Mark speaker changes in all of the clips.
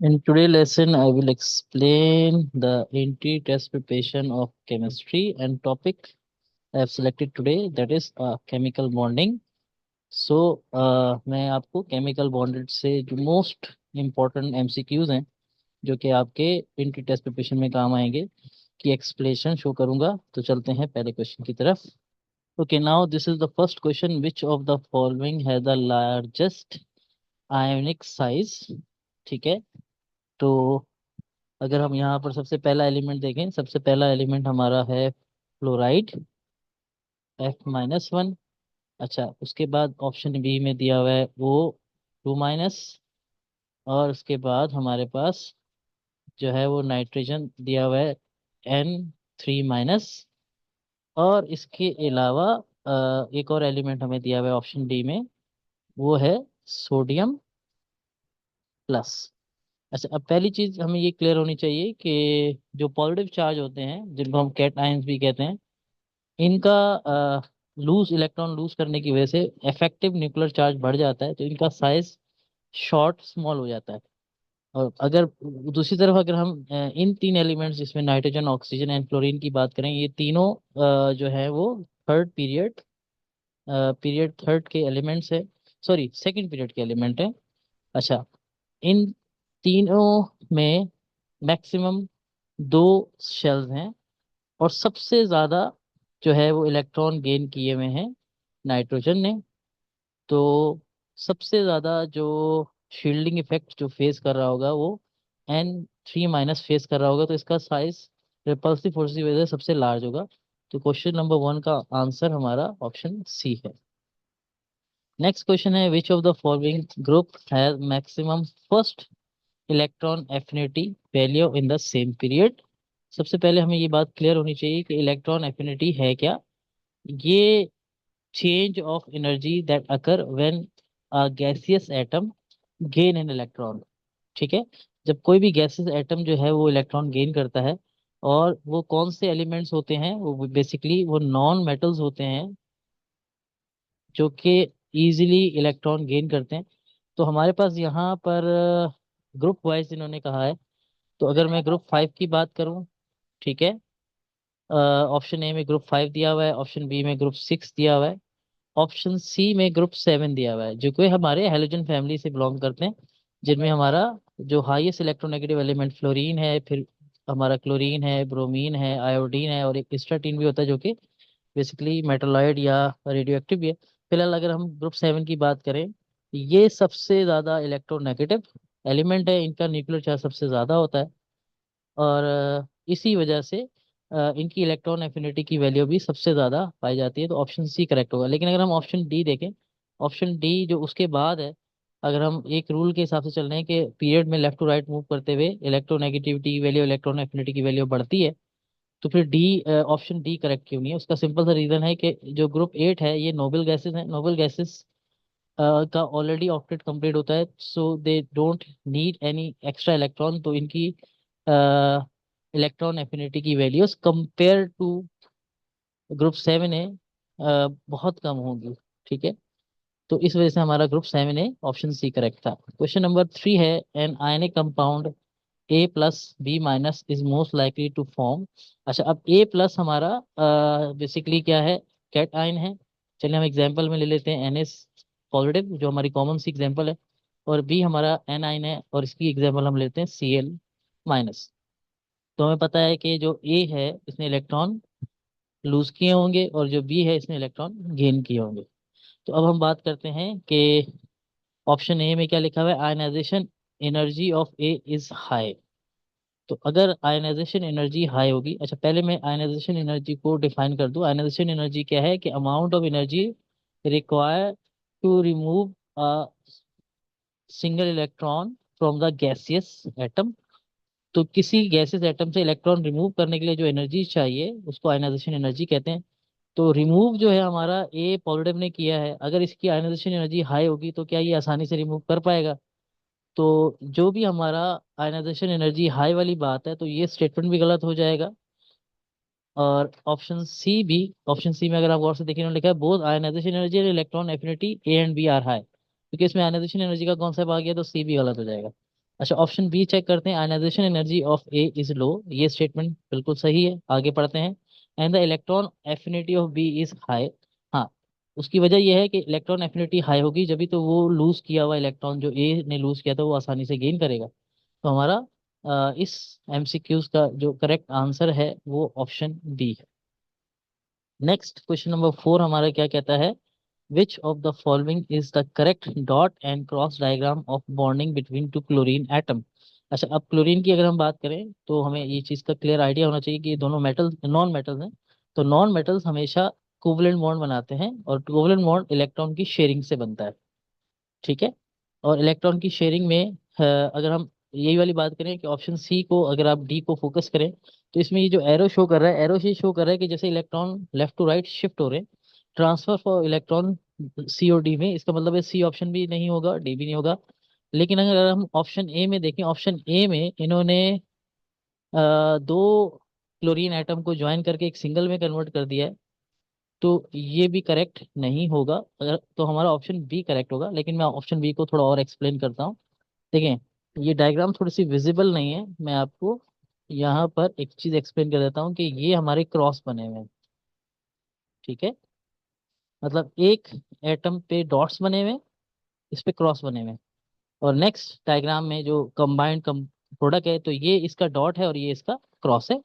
Speaker 1: In today's lesson, I will explain the entry-test preparation of chemistry and topic I have selected today, that is chemical bonding. मैं आपको chemical bonded से जो most important MCQs हैं जो कि आपके entry test preparation में काम आएंगे की explanation शो करूंगा। तो चलते हैं पहले क्वेश्चन की तरफ। Okay, now this is the first question. Which of the following has the largest ionic size? ठीक है, तो अगर हम यहाँ पर सबसे पहला एलिमेंट देखें, सबसे पहला एलिमेंट हमारा है फ्लोराइड F-1। अच्छा, उसके बाद ऑप्शन बी में दिया हुआ है O2-, और उसके बाद हमारे पास जो है वो नाइट्रोजन दिया हुआ है N3-। और इसके अलावा एक और एलिमेंट हमें दिया हुआ है ऑप्शन डी में, वो है सोडियम+। अच्छा, अब पहली चीज हमें ये क्लियर होनी चाहिए कि जो पॉजिटिव चार्ज होते हैं जिनको हम कैट आयंस भी कहते हैं, इनका लूज इलेक्ट्रॉन लूज करने की वजह से इफेक्टिव न्यूक्लियर चार्ज बढ़ जाता है, तो इनका साइज शॉर्ट स्मॉल हो जाता है। और अगर दूसरी तरफ अगर हम इन तीन एलिमेंट्स जिसमें नाइट्रोजन, ऑक्सीजन एंड क्लोरीन की बात करें, ये तीनों जो है वो थर्ड पीरियड पीरियड थर्ड के एलिमेंट्स है, सॉरी सेकंड पीरियड के एलिमेंट है। अच्छा, इन तीनों में मैक्सिमम दो शेल्स हैं, और सबसे ज्यादा जो है वो इलेक्ट्रॉन गेन किए हुए हैं नाइट्रोजन ने। तो सबसे ज्यादा जो शील्डिंग इफेक्ट जो फेस कर रहा होगा वो N3- फेस कर रहा होगा, तो इसका साइज रिपल्सिव फोर्स की वजह से सबसे लार्ज होगा। तो क्वेश्चन नंबर 1 का आंसर हमारा ऑप्शन सी है। नेक्स्ट क्वेश्चन है, which of the following group has maximum first electron affinity value in the same period. सबसे पहले हमें ये बात क्लियर होनी चाहिए कि इलेक्ट्रॉन एफिनिटी है क्या। ये change of energy that occur when a gaseous atom gain an electron. ठीक है, जब कोई भी गैसियस एटम जो है वो इलेक्ट्रॉन गेन करता है, और वो कौन से एलिमेंट्स होते हैं, वो बेसिकली वो नॉन मेटल्स होते हैं जो कि इजीली इलेक्ट्रॉन गेन करते हैं। तो हमारे पास यहाँ पर ग्रुप वाइज इन्होंने कहा है, तो अगर मैं ग्रुप 5 की बात करूँ, ठीक है, ऑप्शन ए में ग्रुप 5 दिया हुआ है, ऑप्शन बी में ग्रुप 6 दिया हुआ है, ऑप्शन सी में ग्रुप 7 दिया हुआ है, जो कि हमारे हेलोजन फैमिली से बिलोंग करते हैं, जिनमें हमारा जो हाईएस्ट इलेक्ट्रोनेगेटिव एलिमेंट फ्लोरीन है, फिर हमारा क्लोरीन है, ब्रोमीन है, आयोडीन है, और एक स्ट्राटीन भी होता है जो कि बेसिकली मेटालॉइड या रेडियो एक्टिव भी है। फिलहाल अगर हम ग्रुप 7 की बात करें, ये सबसे ज़्यादा इलेक्ट्रोनेगेटिव एलिमेंट है, इनका न्यूक्लियर चार्ज सबसे ज़्यादा होता है, और इसी वजह से इनकी इलेक्ट्रॉन एफिनिटी की वैल्यू भी सबसे ज़्यादा पाई जाती है। तो ऑप्शन सी करेक्ट होगा। लेकिन अगर हम ऑप्शन डी देखें, ऑप्शन डी जो उसके बाद है, अगर हम एक रूल के हिसाब से चल रहे हैं कि पीरियड में लेफ्ट टू राइट मूव करते हुए इलेक्ट्रोनेगेटिविटी की वैल्यू, इलेक्ट्रॉन एफिनिटी की वैल्यू बढ़ती है, तो फिर डी ऑप्शन डी करेक्ट क्यों नहीं है? उसका सिंपल सा रीज़न है कि जो ग्रुप 8 है ये नोबल गैसेस हैं, नोबल गैसेस का ऑलरेडी ऑक्टेट कंप्लीट होता है, so they don't need any extra electron. तो इनकी इलेक्ट्रॉन एफिनिटी की वैल्यूज कंपेयर टू ग्रुप 7 है बहुत कम होगी। ठीक है, तो इस वजह से हमारा ग्रुप 7 है, ऑप्शन सी करेक्ट था। क्वेश्चन नंबर 3 है, an ionic compound A+B- is most likely to form. अच्छा, अब A+ हमारा बेसिकली क्या है, कैट आयन है। चलिए हम एग्जांपल में ले लेते हैं NH+ जो हमारी कॉमन सी एग्जांपल है, और बी हमारा एन आयन है, और इसकी एग्जांपल हम लेते हैं Cl-। तो हमें पता है कि जो ए है इसने इलेक्ट्रॉन लूज किए होंगे, और जो बी है इसने इलेक्ट्रॉन गेन किए होंगे। तो अब हम बात करते हैं कि ऑप्शन ए में क्या लिखा हुआ है, ionization energy of A is high. तो अगर आयनाइजेशन एनर्जी हाई होगी, अच्छा पहले मैं आयनाइजेशन एनर्जी को डिफाइन कर दूं। आयनाइजेशन एनर्जी क्या है कि amount of energy require to remove a single electron from the gaseous atom. तो किसी गैसियस एटम से इलेक्ट्रॉन रिमूव करने के लिए जो एनर्जी चाहिए उसको आयनाइजेशन एनर्जी कहते हैं। तो रिमूव जो है हमारा A+ ने किया है, अगर इसकी आयनाइजेशन एनर्जी हाई होगी तो क्या ये आसानी से रिमूव कर पाएगा? तो जो भी हमारा आयनाइजेशन एनर्जी हाई वाली बात है, तो ये स्टेटमेंट भी गलत हो जाएगा। और ऑप्शन सी में अगर आप गौर से देखें, उन्होंने लिखा है बोथ आयनाइजेशन एनर्जी और electron affinity A and B are high, क्योंकि इसमें आयनाइजेशन एनर्जी का कॉन्सेप्ट आ गया, तो सी भी गलत हो जाएगा। अच्छा, ऑप्शन बी चेक करते हैं। Ionization energy of A is low, ये स्टेटमेंट बिल्कुल सही है। आगे पढ़ते हैं। And the electron affinity of B is high. हाँ, उसकी वजह यह है कि इलेक्ट्रॉन एफिनिटी हाई होगी जब भी तो वो लूज किया हुआ इलेक्ट्रॉन जो ए ने लूज किया था वो आसानी से गेन करेगा। तो हमारा इस एमसीक्यूज का जो करेक्ट आंसर है वो ऑप्शन बी है। नेक्स्ट क्वेश्चन नंबर 4 हमारा क्या कहता है? Which of the following is the correct dot and cross diagram of bonding between two chlorine atom? अच्छा, अब क्लोरीन की अगर हम बात करें तो हमें ये चीज़ का क्लियर आइडिया होना चाहिए कि ये दोनों मेटल नॉन मेटल्स हैं। तो नॉन मेटल्स हमेशा कोवलेंट बॉन्ड बनाते हैं और कोवलेंट बॉन्ड इलेक्ट्रॉन की शेयरिंग से बनता है। ठीक है। और इलेक्ट्रॉन की शेयरिंग में अगर हम यही वाली बात करें कि ऑप्शन सी को अगर आप डी को फोकस करें तो इसमें ये जो एरो शो कर रहा है, एरो से शो कर रहा है कि जैसे electron left to right shift हो रहे हैं, ट्रांसफर फॉर इलेक्ट्रॉन सी और डी में। इसका मतलब है सी ऑप्शन भी नहीं होगा, डी भी नहीं होगा। लेकिन अगर हम ऑप्शन ए में देखें, ऑप्शन ए में इन्होंने दो क्लोरीन एटम को ज्वाइन करके एक सिंगल में कन्वर्ट कर दिया है। तो ये भी करेक्ट नहीं होगा। अगर तो हमारा ऑप्शन बी करेक्ट होगा। लेकिन मैं ऑप्शन बी को थोड़ा और एक्सप्लेन करता हूँ। देखें, ये डायग्राम थोड़ी सी विजिबल नहीं है, मैं आपको यहाँ पर एक चीज एक्सप्लेन कर देता हूँ कि ये हमारे क्रॉस बने हुए हैं। ठीक है, मतलब एक एटम पे डॉट्स बने हुए हैं, इस पे क्रॉस बने हुए हैं। और नेक्स्ट डायग्राम में जो कंबाइंड प्रोडक्ट है तो ये इसका डॉट है और ये इसका क्रॉस है।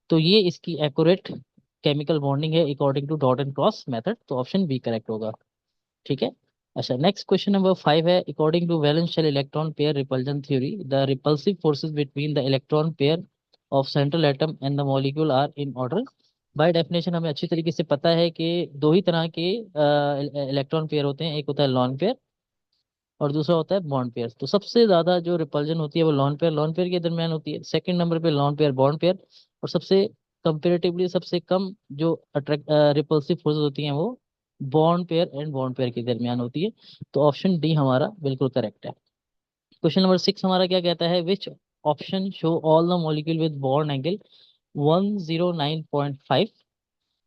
Speaker 1: तो ये इसकी एक्यूरेट केमिकल बॉन्डिंग है according to dot and cross method. तो ऑप्शन बी करेक्ट होगा। ठीक है। अच्छा, नेक्स्ट क्वेश्चन नंबर 5 है। According to valence shell electron pair repulsion theory the repulsive forces between the electron pair of central atom and the molecule are in order. By definition हमें अच्छी तरीके से पता है कि दो ही तरह के इलेक्ट्रॉन पेयर होते हैं, एक होता है लॉन पेयर और दूसरा होता है बॉन्ड पेयर। तो सबसे ज्यादा जो रिपल्जन होती है वो लॉन पेयर के दरमियान होती है। सेकंड नंबर पे लॉन पेयर बॉन्ड पेयर। और सबसे कंपेरेटिवली सबसे कम जो अट्रैक्ट रिपल्सिव फोर्सेस होती हैं वो bond pair and bond pair के दरमियान होती है। तो ऑप्शन डी हमारा बिल्कुल करेक्ट है। क्वेश्चन नंबर 6 हमारा क्या कहता है? Which option show all the molecule with bond angle 109.5।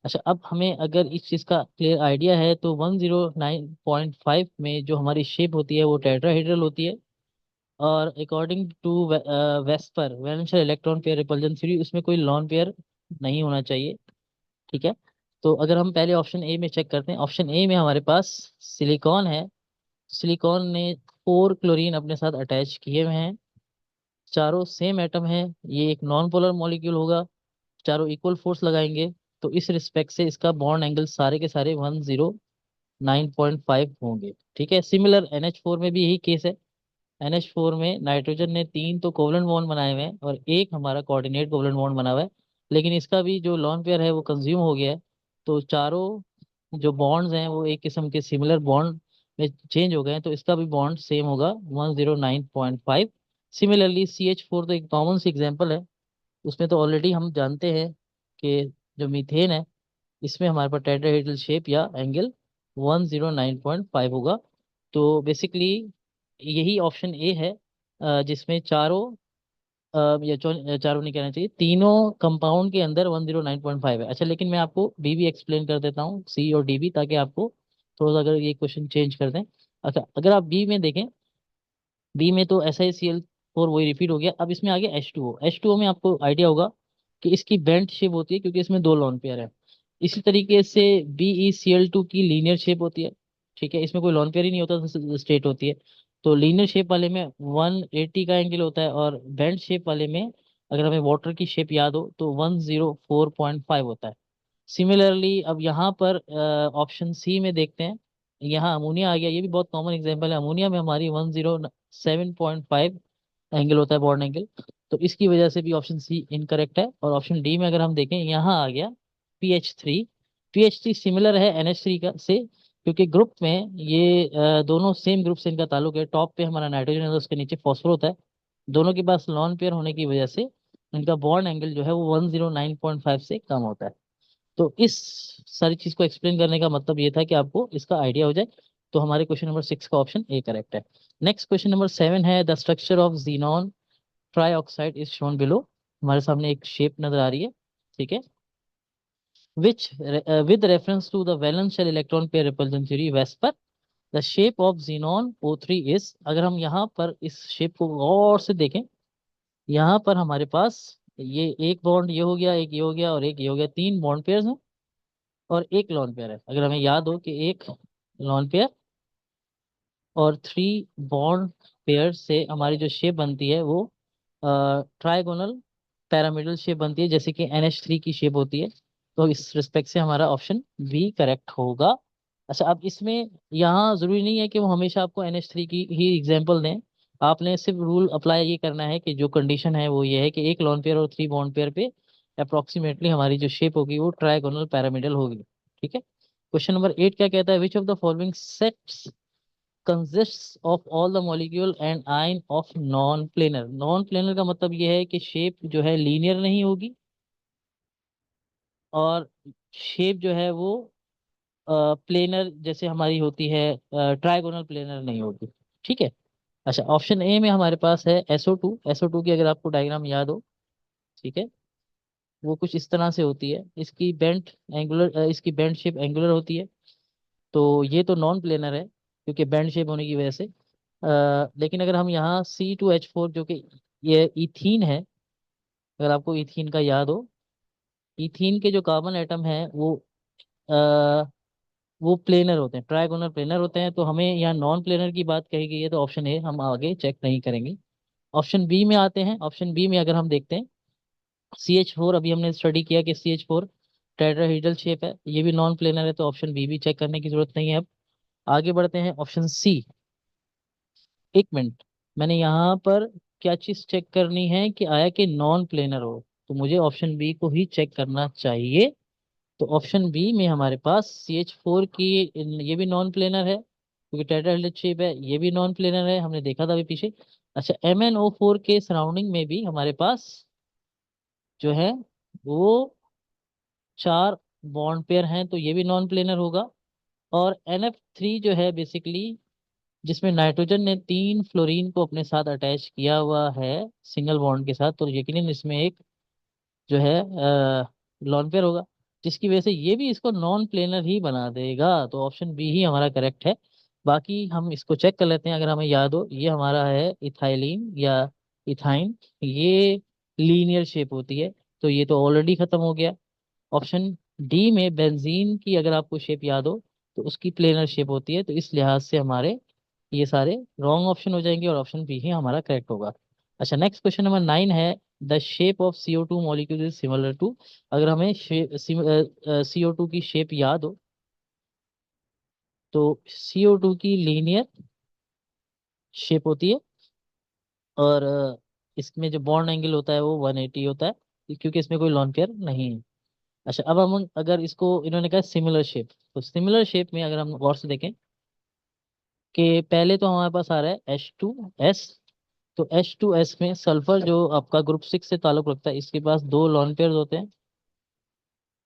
Speaker 1: अच्छा, अब हमें अगर इस चीज़ का क्लियर आइडिया है तो 109.5 में जो हमारी शेप होती है वो टेट्राहेड्रल होती है। और according to VSEPR valence shell electron pair repulsion theory उसमें कोई लॉन पेयर नहीं होना चाहिए। ठीक है। तो अगर हम पहले ऑप्शन ए में चेक करते हैं, ऑप्शन ए में हमारे पास सिलिकॉन है। सिलिकॉन ने 4 क्लोरीन अपने साथ अटैच किए हुए हैं, चारों सेम एटम है। ये एक नॉन पोलर मॉलिक्यूल होगा, चारों इक्वल फोर्स लगाएंगे। तो इस रिस्पेक्ट से इसका बॉन्ड एंगल सारे के सारे 109.5 होंगे। ठीक है। सिमिलर NH4 में भी यही केस है। NH4 में नाइट्रोजन ने 3 तो कोवलेंट बॉन्ड बनाए हुए हैं और एक हमारा कोऑर्डिनेट कोवलेंट बॉन्ड बना हुआ है। लेकिन इसका भी जो लॉन पेयर है वो कंज्यूम हो गया है। तो चारों जो बॉन्ड्स हैं वो एक किस्म के सिमिलर बॉन्ड में चेंज हो गए हैं। तो इसका भी बॉन्ड सेम होगा 109.5। सिमिलरली CH4 तो एक कॉमन सी एग्जांपल है। उसमें तो ऑलरेडी हम जानते हैं कि जो मीथेन है इसमें हमारे पास टेट्राहेड्रल शेप या एंगल 109.5 होगा। तो बेसिकली यही ऑप्शन ए है जिसमें चारों चारों नहीं कहना चाहिए, तीनों कंपाउंड के अंदर 109.5 है। अच्छा, लेकिन मैं आपको बी भी एक्सप्लेन कर देता हूँ, सी और डी भी, ताकि आपको थोड़ा सा अगर ये क्वेश्चन चेंज कर दें। अच्छा, अगर आप बी में देखें, बी में तो SiCl4 वही रिपीट हो गया। अब इसमें आ गया H2O। H2O में आपको आइडिया होगा कि इसकी बेंट शेप होती है क्योंकि इसमें दो लोन पेयर है। इसी तरीके से BeCl2 की लीनियर शेप होती है। ठीक है, इसमें कोई लोन पेयर ही नहीं होता, स्ट्रेट होती है। तो लीनियर शेप वाले में 180 का एंगल होता है और बेंट शेप वाले में अगर हमें वाटर की शेप याद हो तो 104.5 होता है। सिमिलरली अब यहाँ पर ऑप्शन सी में देखते हैं, यहाँ अमोनिया आ गया। ये भी बहुत कॉमन एग्जांपल है। अमोनिया में हमारी 107.5 एंगल होता है, बॉन्ड एंगल। तो इसकी वजह से भी ऑप्शन सी इनकरेक्ट है। और ऑप्शन डी में अगर हम देखें, यहाँ आ गया PH3। PH3 सिमिलर है NH3 का से, क्योंकि ग्रुप में ये दोनों सेम ग्रुप से इनका ताल्लुक है। टॉप पे हमारा नाइट्रोजन है, उसके नीचे फॉस्फोर होता है। दोनों के पास लॉन पेयर होने की वजह से इनका बॉन्ड एंगल जो है वो 109.5 से कम होता है। तो इस सारी चीज को एक्सप्लेन करने का मतलब ये था कि आपको इसका आइडिया हो जाए। तो हमारे क्वेश्चन नंबर 6 का ऑप्शन ए करेक्ट है। नेक्स्ट क्वेश्चन नंबर 7 है। The structure of xenon trioxide is shown below. हमारे सामने एक शेप नजर आ रही है। ठीक है। Which with reference to the valence shell electron pair repulsion theory VSEPR the shape of xenon O3 is, अगर हम यहाँ पर इस शेप को गौर से देखें, यहाँ पर हमारे पास ये एक बॉन्ड ये हो गया, एक ये हो गया और एक ये हो गया, तीन बॉन्ड पेयर हैं और एक लॉन पेयर है। अगर हमें याद हो कि एक लॉन पेयर और थ्री बॉन्ड पेयर से हमारी जो शेप बनती है वो ट्राइगोनल पैरामिडल शेप बनती है, जैसे कि NH3 की शेप होती है। तो इस रिस्पेक्ट से हमारा ऑप्शन बी करेक्ट होगा। अच्छा, अब इसमें यहाँ जरूरी नहीं है कि वो हमेशा आपको NH3 की ही एग्जांपल दें। आपने सिर्फ रूल अप्लाई ये करना है कि जो कंडीशन है वो ये है कि एक लॉन पेयर और थ्री बॉन्ड पेयर पे अप्रोक्सीमेटली हमारी जो शेप होगी वो ट्राइगोनल पैरामिडल होगी। ठीक है। क्वेश्चन नंबर 8 क्या कहता है, which of the following sets consists of all the molecule and ion of non-planar। non-planar का मतलब ये है कि शेप जो है लीनियर नहीं होगी और शेप जो है वो प्लेनर जैसे हमारी होती है, ट्राइगोनल प्लेनर नहीं होगी। ठीक है। अच्छा, ऑप्शन ए में हमारे पास है SO2। SO2 की अगर आपको डायग्राम याद हो, ठीक है, वो कुछ इस तरह से होती है। इसकी बेंट एंगुलर, इसकी बेंट शेप एंगुलर होती है। तो ये तो नॉन प्लेनर है क्योंकि बेंड शेप होने की वजह से। लेकिन अगर हम यहाँ C2H4 जो कि ये इथीन है, अगर आपको इथीन का याद हो, इथीन के जो कार्बन एटम है आ, वो प्लेनर होते हैं, ट्राइगोनल प्लेनर होते हैं। तो हमें यहाँ नॉन प्लेनर की बात कही गई है, तो ऑप्शन ए हम आगे चेक नहीं करेंगे। ऑप्शन बी में आते हैं। ऑप्शन बी में अगर हम देखते हैं CH4, अभी हमने स्टडी किया कि CH4 टेट्राहेड्रल शेप है, ये भी नॉन प्लेनर है, तो ऑप्शन बी भी चेक करने की जरूरत नहीं है। अब आगे बढ़ते हैं ऑप्शन सी। एक मिनट, मैंने यहाँ पर क्या चीज चेक करनी है कि आया कि नॉन प्लेनर हो, तो मुझे ऑप्शन बी को ही चेक करना चाहिए। तो ऑप्शन बी में हमारे पास CH4 की ये भी नॉन प्लेनर है क्योंकि टेट्राहेड्रल शेप है, ये भी नॉन प्लेनर है, हमने देखा था अभी पीछे। अच्छा, MnO4 के सराउंडिंग में भी हमारे पास जो है वो चार बॉन्ड पेयर हैं, तो ये भी नॉन प्लेनर होगा। और NF3 जो है बेसिकली, जिसमें नाइट्रोजन ने तीन फ्लोरीन को अपने साथ अटैच किया हुआ है सिंगल बॉन्ड के साथ, तो यकीनन इसमें एक जो है लॉन पेयर होगा, जिसकी वजह से ये भी इसको नॉन प्लेनर ही बना देगा। तो ऑप्शन बी ही हमारा करेक्ट है। बाकी हम इसको चेक कर लेते हैं। अगर हमें याद हो, ये हमारा है इथाइलिन या इथाइन, ये लीनियर शेप होती है, तो ये तो ऑलरेडी खत्म हो गया। ऑप्शन डी में बेंजीन की अगर आपको शेप याद हो, तो उसकी प्लेनर शेप होती है, तो इस लिहाज से हमारे ये सारे रॉन्ग ऑप्शन हो जाएंगे और ऑप्शन बी ही हमारा करेक्ट होगा। अच्छा, नेक्स्ट क्वेश्चन नंबर 9 है, the shape of CO2 molecule is similar to. अगर हमें CO2 की शेप याद हो, तो CO2 की लीनियर शेप होती है और इसमें जो बॉन्ड एंगल होता है वो 180 होता है क्योंकि इसमें कोई लॉन पेयर नहीं है। अच्छा, अब हम अगर इसको इन्होंने कहा सिमिलर शेप, तो सिमिलर शेप में अगर हम गौर से देखें कि पहले तो हमारे पास आ रहा है H2S। तो H2S में सल्फर जो आपका ग्रुप 6 से ताल्लुक रखता है, इसके पास दो लॉन पेयर होते हैं,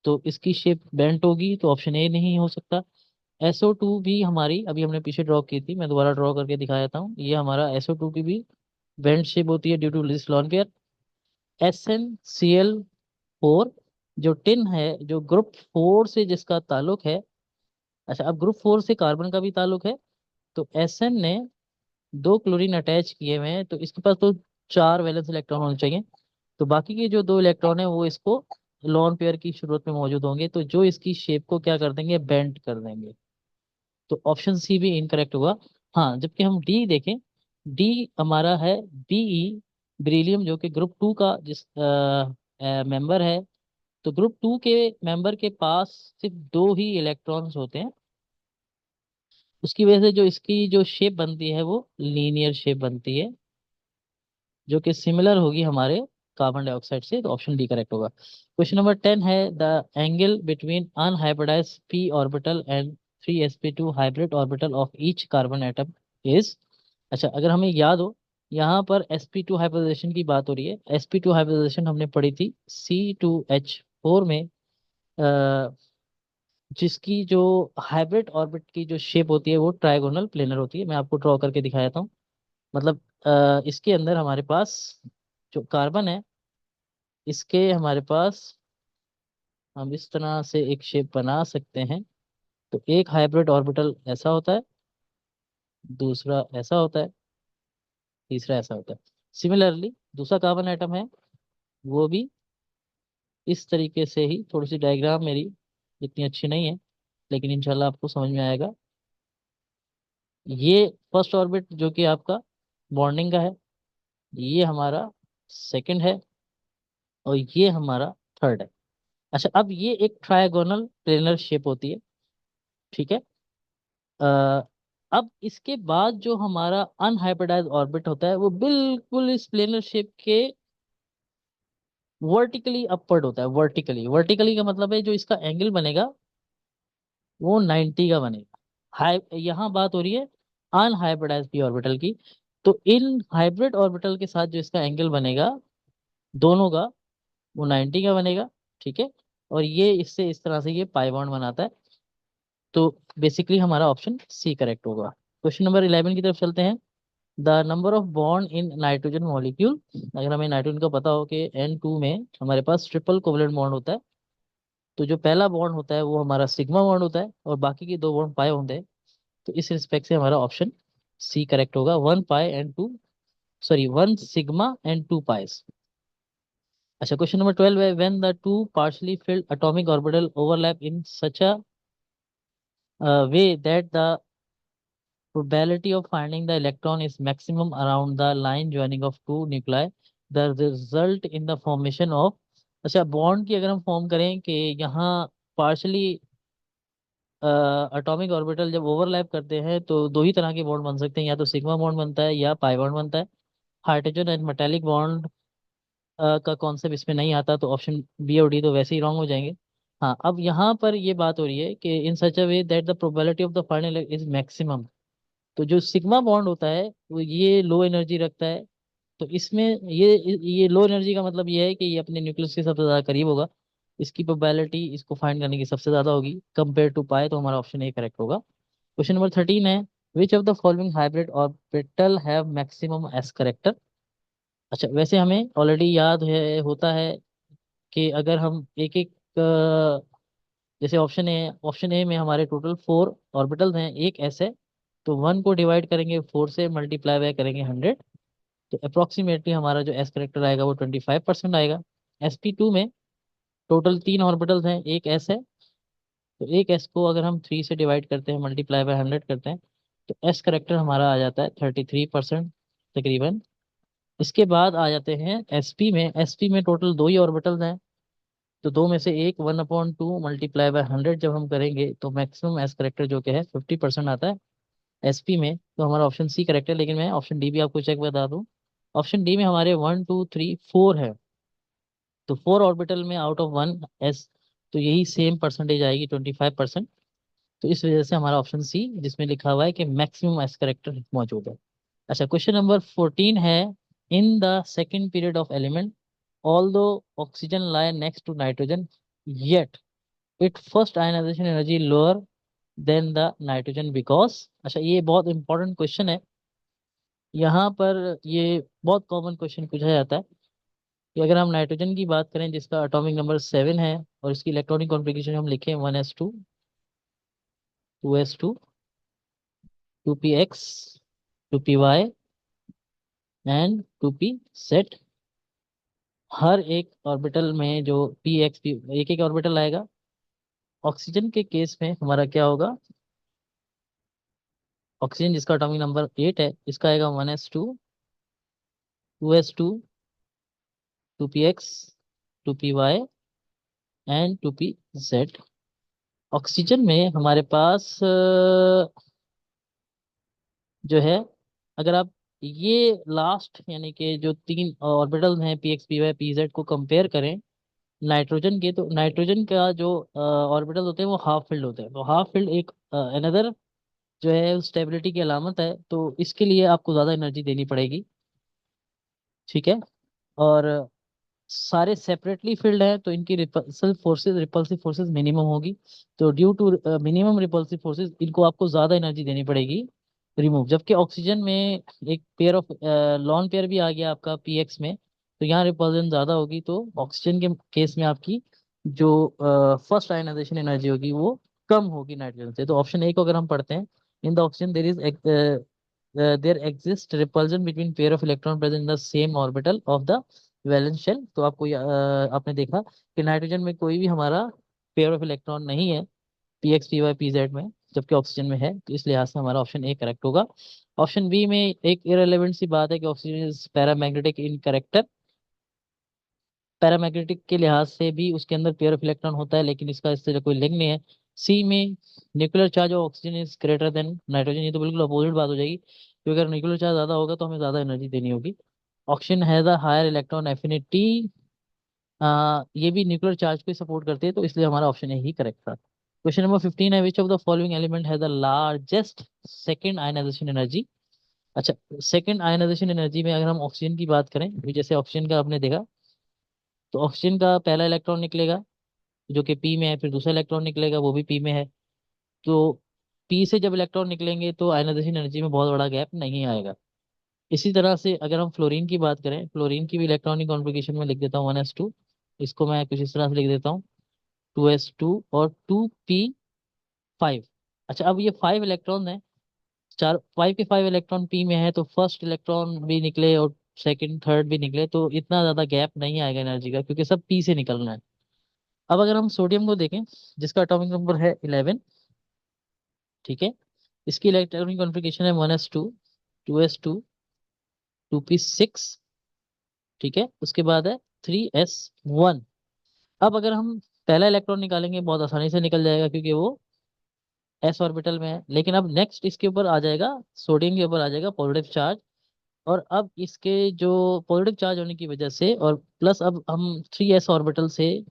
Speaker 1: तो इसकी शेप बेंट होगी, तो ऑप्शन ए नहीं हो सकता। SO2 भी हमारी अभी हमने पीछे ड्रॉ की थी, मैं दोबारा ड्रॉ करके दिखा देता हूँ। ये हमारा SO2 की भी बेंट शेप होती है due to this lone pair. SnCl4 जो टिन है, जो ग्रुप 4 से जिसका ताल्लुक है। अच्छा, अब ग्रुप 4 से कार्बन का भी ताल्लुक है, तो Sn ने दो क्लोरीन अटैच किए हुए हैं, तो इसके पास तो चार वैलेंस इलेक्ट्रॉन होने चाहिए। तो बाकी के जो दो इलेक्ट्रॉन है वो इसको लोन पेयर की शुरुआत में मौजूद होंगे, तो जो इसकी शेप को क्या कर देंगे, बेंड कर देंगे। तो ऑप्शन सी भी इनकरेक्ट होगा। हाँ, जबकि हम डी देखें, डी हमारा है Be, बेरिलियम, जो कि ग्रुप 2 का जिस मेंबर है। तो ग्रुप 2 के मेंबर के पास सिर्फ दो ही इलेक्ट्रॉन्स होते हैं, उसकी वजह से जो इसकी जो शेप बनती है वो लीनियर शेप बनती है, जो कि सिमिलर होगी हमारे कार्बन डाइऑक्साइड से। तो ऑप्शन डी करेक्ट होगा। क्वेश्चन नंबर 10 है, the angle between unhybridised p orbital and 3sp2 hybrid orbital of each carbon atom is. अच्छा, अगर हमें याद हो, यहाँ पर sp2 हाइब्रिडाइजेशन की बात हो रही है। sp2 हाइब्रिडाइजेशन हमने पढ़ी थी C2H4 में, जिसकी जो हाइब्रिड ऑर्बिट की जो शेप होती है वो ट्राइगोनल प्लेनर होती है। मैं आपको ड्रॉ करके दिखाता हूँ। मतलब इसके अंदर हमारे पास जो कार्बन है, इसके हमारे पास हम इस तरह से एक शेप बना सकते हैं। तो एक हाइब्रिड ऑर्बिटल ऐसा होता है दूसरा ऐसा होता है, तीसरा ऐसा होता है। सिमिलरली दूसरा कार्बन एटम है, वो भी इस तरीके से ही, थोड़ी सी डायग्राम मेरी इतनी अच्छी नहीं है लेकिन इंशाल्लाह आपको समझ में आएगा। ये फर्स्ट ऑर्बिट जो कि आपका बॉन्डिंग का है, ये हमारा सेकंड है, और ये हमारा थर्ड है। अच्छा, अब ये एक ट्रायगोनल प्लेनर शेप होती है, ठीक है। अ, अब इसके बाद जो हमारा अनहाइब्रिडाइज ऑर्बिट होता है वो बिल्कुल इस प्लेनर शेप के वर्टिकली अपवर्ड होता है। वर्टिकली, वर्टिकली का मतलब है जो इसका एंगल बनेगा वो 90 का बनेगा। हाई, यहाँ बात हो रही है अनहाइब्रिडाइज पी ऑर्बिटल की। तो इन हाइब्रिड ऑर्बिटल के साथ जो इसका एंगल बनेगा दोनों का, वो 90 का बनेगा, ठीक है। और ये इससे इस तरह से ये पाई बॉन्ड बनाता है। तो बेसिकली हमारा ऑप्शन सी करेक्ट होगा। क्वेश्चन नंबर 11 की तरफ चलते हैं। The number of bond in nitrogen molecule. अगर हमें नाइट्रोजन का पता हो कि N2 में हमारे पास ट्रिपल कोवलेंट बॉन्ड होता है, तो जो पहला बॉन्ड होता है वो हमारा सिग्मा बॉन्ड होता है और बाकी के दो बॉन्ड पाई होते हैं। तो इस रिस्पेक्ट से हमारा ऑप्शन सी करेक्ट होगा, 1 pi and 2, sorry 1 sigma and 2 pis. अच्छा, क्वेश्चन नंबर 12 है, when the two partially filled atomic orbital overlap in such a way that the probability of finding the electron is maximum around the line joining of two nuclei, the result in the formation of। अच्छा, bond की अगर हम form करें कि यहाँ partially atomic orbital जब overlap करते हैं तो दो ही तरह के बॉन्ड बन सकते हैं, या तो सिग्मा बॉन्ड बनता है या पाई बॉन्ड बनता है। हाइड्रोजन एंड मेटालिक बॉन्ड का कॉन्सेप्ट इसमें नहीं आता, तो ऑप्शन बी और डी तो वैसे ही रॉन्ग हो जाएंगे। हाँ, अब यहाँ पर ये बात हो रही है कि in such a way that the probability of the final is maximum. तो जो सिग्मा बॉन्ड होता है वो ये लो एनर्जी रखता है। तो इसमें ये लो एनर्जी का मतलब ये है कि ये अपने न्यूक्लियस के सबसे ज़्यादा करीब होगा। इसकी प्रोबेबिलिटी इसको फाइंड करने की सबसे ज़्यादा होगी कंपेयर टू पाए, तो हमारा ऑप्शन ए करेक्ट होगा। क्वेश्चन नंबर 13 है, which of the following hybrid orbital have maximum S character. अच्छा, वैसे हमें ऑलरेडी याद है, होता है कि अगर हम एक एक जैसे ऑप्शन ए में हमारे टोटल 4 ऑर्बिटल्स हैं, एक एस है। तो 1 को डिवाइड करेंगे 4 से, मल्टीप्लाई बाय करेंगे 100, तो अप्रोक्सीमेटली हमारा जो एस करेक्टर आएगा वो 25% आएगा। sp2 में टोटल 3 ऑर्बिटल्स हैं, एक एस है। तो एक एस को अगर हम 3 से डिवाइड करते हैं, मल्टीप्लाई बाय 100 करते हैं, तो एस करेक्टर हमारा आ जाता है 33% तकरीबन। इसके बाद आ जाते हैं एसपी में टोटल 2 ही ऑर्बिटल्स हैं। तो दो में से एक 1/2 मल्टीप्लाई बाय 100 जब हम करेंगे तो मैक्सिमम एस करेक्टर जो कि है 50% आता है एसपी में। तो हमारा ऑप्शन सी करेक्ट है, लेकिन मैं ऑप्शन डी भी आपको चेक बता दूं। ऑप्शन डी में हमारे 1 2 3 4 है। तो 4 ऑर्बिटल में आउट ऑफ 1 एस, तो यही सेम परसेंटेज आएगी 25%। तो इस वजह से हमारा ऑप्शन सी जिसमें लिखा हुआ है कि मैक्सिमम एस करेक्टर मौजूद है। अच्छा, क्वेश्चन नंबर 14 है, in the second period of element although oxygen lie next to nitrogen, yet its first ionization energy lower than the nitrogen because। अच्छा, ये बहुत इंपॉर्टेंट क्वेश्चन है। यहाँ पर ये बहुत कॉमन क्वेश्चन पूछा जाता है कि अगर हम नाइट्रोजन की बात करें जिसका एटॉमिक नंबर 7 है और इसकी इलेक्ट्रॉनिक कॉन्फ़िगरेशन हम लिखें 1s2, 2s2, 2px, 2py and 2p set. हर एक ऑर्बिटल में जो पी एक्स पी एक एक ऑर्बिटल आएगा। ऑक्सीजन के केस में हमारा क्या होगा, ऑक्सीजन जिसका एटॉमिक नंबर 8 है इसका आएगा 1s2, 2s2, 2px, 2py and 2pz। Oxygen में हमारे पास जो है, अगर आप ये लास्ट यानी कि जो 3 ऑर्बिटल्स हैं p x p y p z को कंपेयर करें नाइट्रोजन के, तो नाइट्रोजन का जो ऑर्बिटल होते हैं वो हाफ फिल्ड होते हैं। तो हाफ फिल्ड एक अनदर जो है स्टेबिलिटी की अलामत है, तो इसके लिए आपको ज़्यादा एनर्जी देनी पड़ेगी, ठीक है। और सारे सेपरेटली फील्ड है तो इनकी रिपल्सिव फोर्सेस मिनिमम होगी। तो due to minimum repulsive forces इनको आपको ज़्यादा एनर्जी देनी पड़ेगी रिमूव। जबकि ऑक्सीजन में एक पेयर ऑफ लॉन पेयर भी आ गया आपका पीएक्स में, तो यहाँ रिपल्जन ज़्यादा होगी। तो ऑक्सीजन के केस में आपकी जो फर्स्ट आयनाइजेशन एनर्जी होगी वो कम होगी नाइट्रोजन से। तो ऑप्शन ए को अगर हम पढ़ते हैं, in the oxygen there is there exist repulsion between pair of electron present in the same orbital of the valence shell. तो आपको आपने देखा कि नाइट्रोजन में कोई भी हमारा पेयर ऑफ इलेक्ट्रॉन नहीं है p x p y p z में, जबकि ऑक्सीजन में है। तो इस लिहाज से हमारा ऑप्शन ए करेक्ट होगा। ऑप्शन बी में एक इररिलेवेंट सी बात है कि oxygen is paramagnetic in character. Paramagnetic के लिहाज से भी उसके अंदर पेयर ऑफ इलेक्ट्रॉन होता है, लेकिन इसका इससे कोई लिंक नहीं है। सी में nuclear charge of oxygen is greater than nitrogen, ये तो बिल्कुल अपोजिट बात हो जाएगी, क्योंकि अगर न्यूक्लियर चार्ज ज्यादा होगा तो हमें ज्यादा एनर्जी देनी होगी। Oxygen has a higher electron affinity, ये भी न्यूक्लियर चार्ज को सपोर्ट करती है, तो इसलिए हमारा ऑप्शन ए ही करेक्ट था। क्वेश्चन नंबर 15 है, which of the following element has the largest second ionization energy. अच्छा, सेकंड आयनाइजेशन एनर्जी में अगर हम ऑक्सीजन की बात करें, अभी जैसे ऑक्सीजन का आपने देखा, तो ऑक्सीजन का पहला इलेक्ट्रॉन निकलेगा जो कि पी में है, फिर दूसरा इलेक्ट्रॉन निकलेगा वो भी पी में है। तो पी से जब इलेक्ट्रॉन निकलेंगे तो आयनाइजेशन एनर्जी में बहुत बड़ा गैप नहीं आएगा। इसी तरह से अगर हम फ्लोरीन की बात करें, फ्लोरीन की भी इलेक्ट्रॉनिक कॉन्फ़िगरेशन में लिख देता हूँ 1s2। इसको मैं कुछ इस तरह से लिख देता हूँ 2s2 और 2p5। अच्छा, अब ये 5 इलेक्ट्रॉन है, चार 5 के 5 इलेक्ट्रॉन पी में है, तो फर्स्ट इलेक्ट्रॉन भी निकले और सेकंड थर्ड भी निकले, तो इतना ज्यादा गैप नहीं आएगा एनर्जी का, क्योंकि सब पी से निकलना है। अब अगर हम सोडियम को देखें, जिसका एटॉमिक नंबर है 11, ठीक है, इसकी इलेक्ट्रॉनिक कॉन्फ़िगरेशन है 1s2, 2s2, 2p6, ठीक है, उसके बाद है 3s1। अब अगर हम पहला इलेक्ट्रॉन निकालेंगे बहुत आसानी से निकल जाएगा, क्योंकि वो एस ऑर्बिटल में है। लेकिन अब नेक्स्ट इसके ऊपर आ जाएगा, सोडियम के ऊपर आ जाएगा पॉजिटिव चार्ज, और अब इसके जो पॉजिटिव चार्ज होने की वजह से, और प्लस अब हम 3s ऑर्बिटल से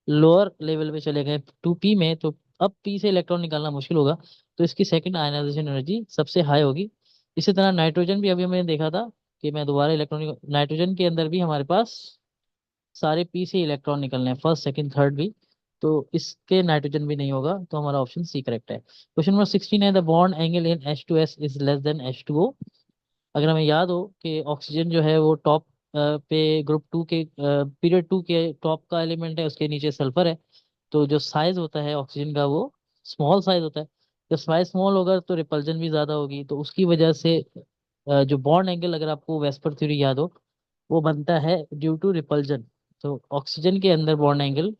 Speaker 1: लोअर लेवल पे चले गए 2p में, तो अब p से इलेक्ट्रॉन निकालना मुश्किल होगा, तो इसकी सेकंड आयनाइजेशन एनर्जी सबसे हाई होगी। इसी तरह नाइट्रोजन भी अभी हमने देखा था कि मैं दोबारा इलेक्ट्रॉनिक, नाइट्रोजन के अंदर भी हमारे पास सारे पी से इलेक्ट्रॉन निकलने हैं, फर्स्ट सेकंड थर्ड भी, तो इसके नाइट्रोजन भी नहीं होगा, तो हमारा ऑप्शन सी करेक्ट है। क्वेश्चन नंबर 16 है, the bond angle in H2S is less than H2O। अगर हमें याद हो कि ऑक्सीजन जो है वो टॉप पे ग्रुप 2 के पीरियड 2 के टॉप का एलिमेंट है, उसके नीचे सल्फर है, तो जो साइज होता है ऑक्सीजन का वो स्मॉल साइज होता है। जब साइज स्मॉल होगा तो रिपल्जन भी ज्यादा होगी, तो उसकी वजह से जो बॉन्ड एंगल, अगर आपको वेस्पर थ्योरी याद हो, वो बनता है ड्यू टू रिपल्जन। तो ऑक्सीजन के अंदर बॉन्ड एंगल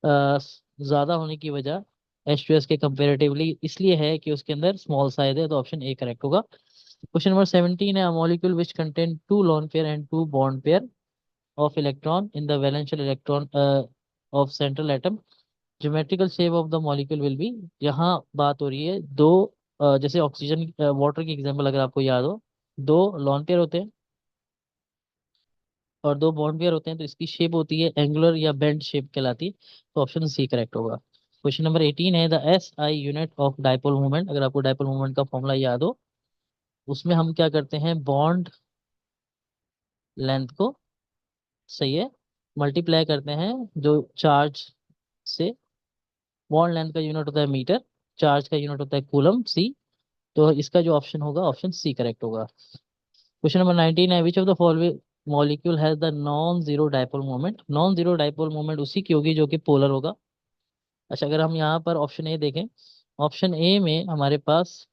Speaker 1: ज्यादा होने की वजह H2S के कंपेरेटिवली इसलिए है कि उसके अंदर स्मॉल साइज है, तो ऑप्शन ए करेक्ट होगा। क्वेश्चन नंबर 17 है, molecule which contain 2 lone pair and 2 bond pair of electron in the वैलेंशियल electron of central atom, geometrical shape of the molecule will be. यहाँ बात हो रही है दो, जैसे ऑक्सीजन वाटर की एग्जांपल अगर आपको याद हो, 2 लोन पेयर होते हैं और 2 बॉन्ड पेयर होते हैं, तो इसकी शेप होती है एंगुलर या बेंड शेप कहलाती है, तो ऑप्शन सी करेक्ट होगा। क्वेश्चन नंबर 18 है, the SI unit of dipole moment. अगर आपको डाइपोल मोमेंट का फॉर्मूला याद हो, उसमें हम क्या करते हैं, बॉन्ड लेंथ को, सही है, मल्टीप्लाई करते हैं जो चार्ज से। बॉन्ड लेंथ का यूनिट होता है मीटर, चार्ज का यूनिट होता है कूलम सी, तो इसका जो ऑप्शन होगा ऑप्शन सी करेक्ट होगा। क्वेश्चन नंबर 19 है, which of the following molecule has the non zero dipole moment. Non zero dipole moment उसी की होगी जो कि पोलर होगा। अच्छा, अगर हम यहाँ पर ऑप्शन ए देखें, ऑप्शन ए में हमारे पास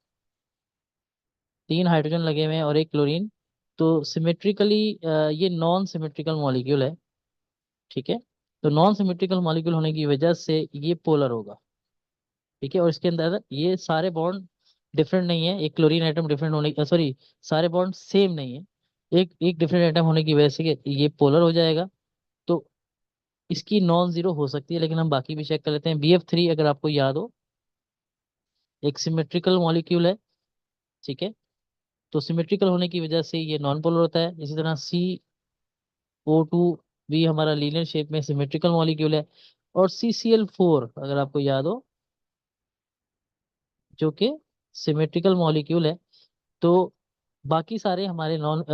Speaker 1: 3 हाइड्रोजन लगे हुए हैं और एक क्लोरीन, तो सिमेट्रिकली ये नॉन सिमेट्रिकल मॉलिक्यूल है, ठीक है, तो नॉन सिमेट्रिकल मॉलिक्यूल होने की वजह से ये पोलर होगा, ठीक है, और इसके अंदर ये सारे बॉन्ड डिफरेंट नहीं है, एक क्लोरीन एटम डिफरेंट होने, सॉरी, सारे बॉन्ड सेम नहीं है, एक एक डिफरेंट एटम होने की वजह से ये पोलर हो जाएगा, तो इसकी नॉन जीरो हो सकती है, लेकिन हम बाकी भी चेक कर लेते हैं। BF3 अगर आपको याद हो, एक सिमेट्रिकल मॉलिक्यूल है, ठीक है, तो सिमेट्रिकल होने की वजह से ये नॉन पोलर होता है। इसी तरह CO2 भी हमारा लीनियर शेप में सिमेट्रिकल मॉलिक्यूल है, और CCl4 अगर आपको याद हो, जो कि सिमेट्रिकल मॉलिक्यूल है, तो बाकी सारे हमारे नॉन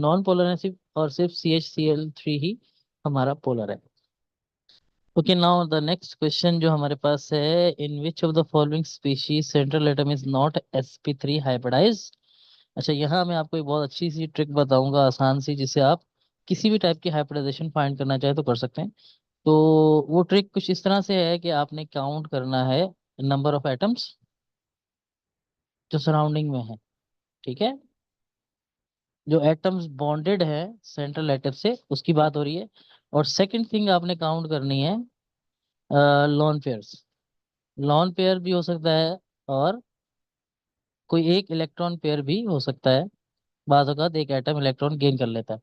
Speaker 1: नॉन पोलर हैं सिर्फ, और सिर्फ CHCl3 ही हमारा पोलर है। Okay, now the next question जो हमारे पास है, in which of the following species central atom is not sp3 hybridize. अच्छा, यहाँ मैं आपको एक बहुत अच्छी सी ट्रिक बताऊंगा, आसान सी, जिससे आप किसी भी टाइप की हाइब्रिडाइजेशन फाइंड करना चाहे तो कर सकते हैं। तो वो ट्रिक कुछ इस तरह से है कि आपने काउंट करना है नंबर ऑफ एटम्स जो सराउंडिंग में है, ठीक है, जो एटम्स बॉन्डेड है सेंट्रल एटम से उसकी बात हो रही है। और सेकंड थिंग आपने काउंट करनी है लॉन पेयर्स। लॉन पेयर भी हो सकता है और कोई एक इलेक्ट्रॉन पेयर भी हो सकता है। बाज़ औक़ात एक एटम इलेक्ट्रॉन गेन कर लेता है।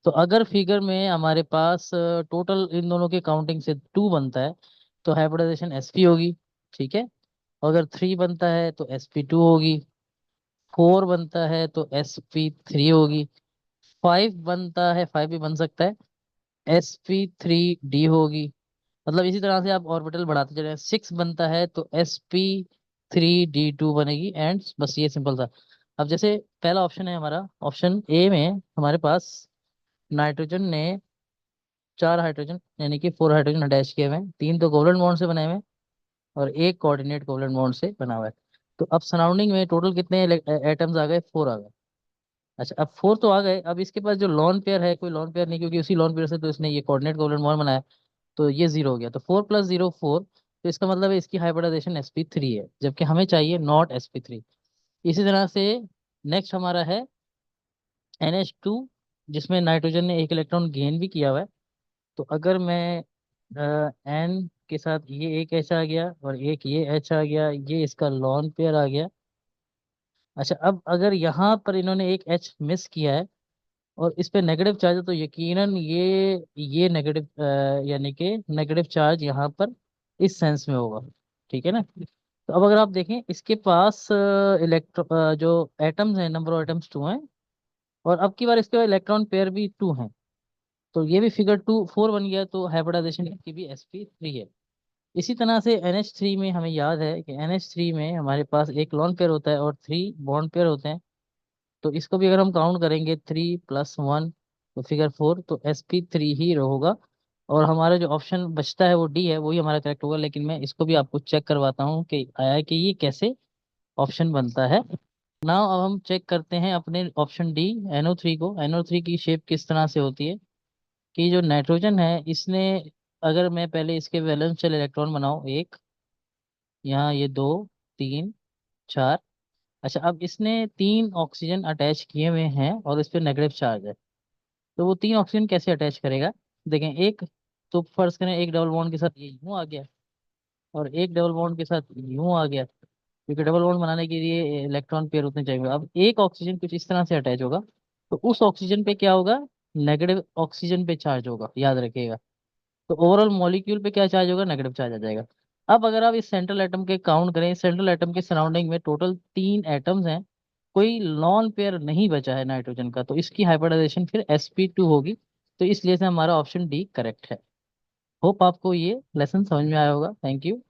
Speaker 1: तो अगर फिगर में हमारे पास टोटल इन दोनों के काउंटिंग से 2 बनता है तो हाइब्रिडाइजेशन sp होगी। ठीक है। अगर 3 बनता है तो sp2 होगी। 4 बनता है तो sp3 होगी। 5 बनता है, 5 भी बन सकता है, sp3d होगी। मतलब इसी तरह से आप ऑर्बिटल बढ़ाते चले। 6 बनता है तो sp3d2 बनेगी एंड बस ये सिंपल था। अब जैसे पहला ऑप्शन है हमारा, ऑप्शन ए में हमारे पास नाइट्रोजन ने 4 हाइड्रोजन यानी कि 4 हाइड्रोजन अटैच किए हुए हैं, 3 तो कोवलेंट बॉन्ड से बनाए हुए हैं और एक कोऑर्डिनेट कोवलेंट बॉन्ड से बना हुआ है। तो अब सराउंडिंग में टोटल कितने एटम्स आ गए? 4 आ गए। अच्छा, अब 4 तो आ गए, अब इसके पास जो लॉन पेयर है, कोई लॉन पेयर नहीं, क्योंकि उसी लॉन पेयर से तो इसने ये कोऑर्डिनेट कोवलेंट बॉन्ड बनाया। तो ये 0 हो गया, तो 4 + 0 4। तो इसका मतलब है इसकी हाइब्रिडाइजेशन sp3 है, जबकि हमें चाहिए नॉट sp3। इसी तरह से नेक्स्ट हमारा है NH2, जिसमें नाइट्रोजन ने एक इलेक्ट्रॉन गेन भी किया हुआ है। तो अगर मैं N के साथ ये एक H आ गया और एक ये H आ गया, ये इसका लॉन पेयर आ गया। अच्छा, अब अगर यहाँ पर इन्होंने एक H मिस किया है और इस पे नेगेटिव चार्ज है तो यकीनन ये नेगेटिव यानी कि नेगेटिव चार्ज यहाँ पर इस सेंस में होगा। ठीक है ना। तो अब अगर आप देखें इसके पास जो एटम्स हैं, नंबर ऑफ एटम्स 2 हैं और अब की बार इसके पास इलेक्ट्रॉन पेयर भी 2 हैं। तो ये भी फिगर 4 बन गया, तो हाइब्रिडाइजेशन की भी sp3 है। इसी तरह से NH3 में हमें याद है कि NH3 में हमारे पास एक लॉन पेयर होता है और 3 बॉन्ड पेयर होते हैं। तो इसको भी अगर हम काउंट करेंगे 3 + 1 तो फिगर 4, तो sp3 ही होगा। और हमारा जो ऑप्शन बचता है वो डी है, वही हमारा करेक्ट होगा। लेकिन मैं इसको भी आपको चेक करवाता हूँ कि आया है कि ये कैसे ऑप्शन बनता है। नाउ अब हम चेक करते हैं अपने ऑप्शन डी NO3 को। NO3 की शेप किस तरह से होती है कि जो नाइट्रोजन है इसने, अगर मैं पहले इसके वैलेंस शेल इलेक्ट्रॉन बनाऊं, एक यहाँ, ये 2, 3, 4। अच्छा, अब इसने 3 ऑक्सीजन अटैच किए हुए हैं और इस पर नेगेटिव चार्ज है। तो वो 3 ऑक्सीजन कैसे अटैच करेगा? देखें, एक तो फर्ज करें एक डबल बॉन्ड के साथ ये यूं आ गया और एक डबल बॉन्ड के साथ यूं आ गया, क्योंकि डबल बॉन्ड बनाने के लिए इलेक्ट्रॉन पेयर उतने चाहिए। अब एक ऑक्सीजन कुछ इस तरह से अटैच होगा तो उस ऑक्सीजन पे क्या होगा? नेगेटिव ऑक्सीजन पे चार्ज होगा, याद रखिएगा। तो ओवरऑल मॉलिक्यूल पे क्या चार्ज होगा? नेगेटिव चार्ज आ जाएगा। अब अगर आप इस सेंट्रल एटम के काउंट करें, सेंट्रल एटम के सराउंडिंग में टोटल 3 एटम्स हैं, कोई लॉन पेयर नहीं बचा है नाइट्रोजन का, तो इसकी हाइब्रिडाइजेशन फिर sp2 होगी। तो इसलिए से हमारा ऑप्शन डी करेक्ट है। होप आपको ये लेसन समझ में आया होगा। Thank you.